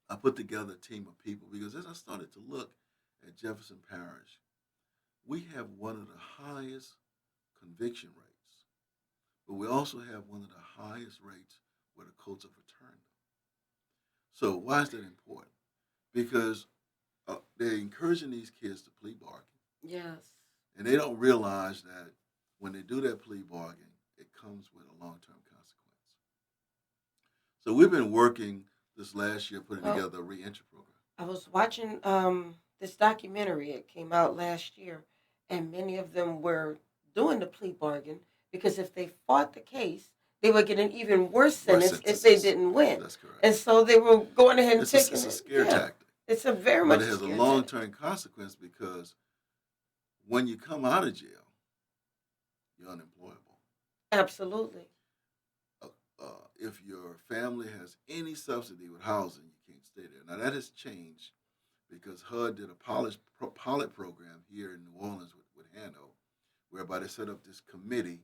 I put together a team of people because as I started to look at Jefferson Parish, we have one of the highest conviction rates, but we also have one of the highest rates where the courts have returned them. So why is that important? Because they're encouraging these kids to plea bargain, Yes. and they don't realize that when they do that plea bargain, it comes with a long-term consequence. So we've been working this last year putting Well, together a reentry program. I was watching this documentary. It came out last year, and many of them were doing the plea bargain because if they fought the case, they would get an even worse Worse sentence if they sentences. didn't win. That's correct. And so they were going ahead and It's taking a it. scare Yeah, tactic, it's a very but much it a has a scare long tactic. term consequence because when you come out of jail, you're unemployable. Absolutely. Uh, if your family has any subsidy with housing, you can't stay there. Now that has changed because HUD did a pilot program here in New Orleans with Hano, whereby they set up this committee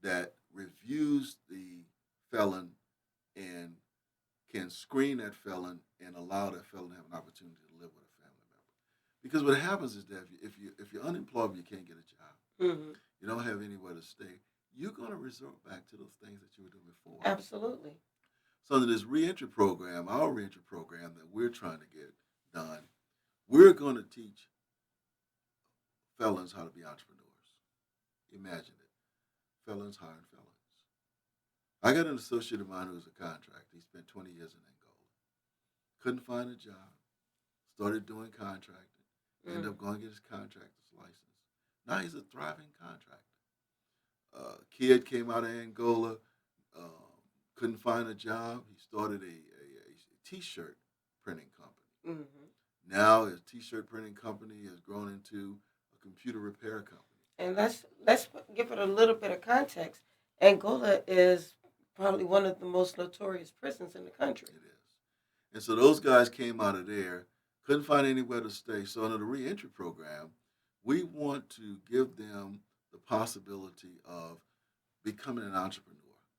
that reviews the felon and can screen that felon and allow that felon to have an opportunity to live with a family member. Because what happens is that if you're unemployed, you can't get a job, Hmm. you don't have anywhere to stay, you're going to resort back to those things that you were doing before. Absolutely. So in this reentry program, our reentry program that we're trying to get done, we're going to teach felons how to be entrepreneurs. Imagine it, felons hiring felons. I got an associate of mine who was a contractor. He spent 20 years in Angola. Couldn't find a job. Started doing contracting. Ended Mm. up going to get his contractor's license. Now he's a thriving contractor. Kid came out of Angola, um, couldn't find a job. He started a t-shirt printing company. Hmm. Now his t-shirt printing company has grown into a computer repair company. And let's give it a little bit of context. Angola is probably one of the most notorious prisons in the country. It is. And so those guys came out of there, couldn't find anywhere to stay. So under the reentry program, we want to give them the possibility of becoming an entrepreneur.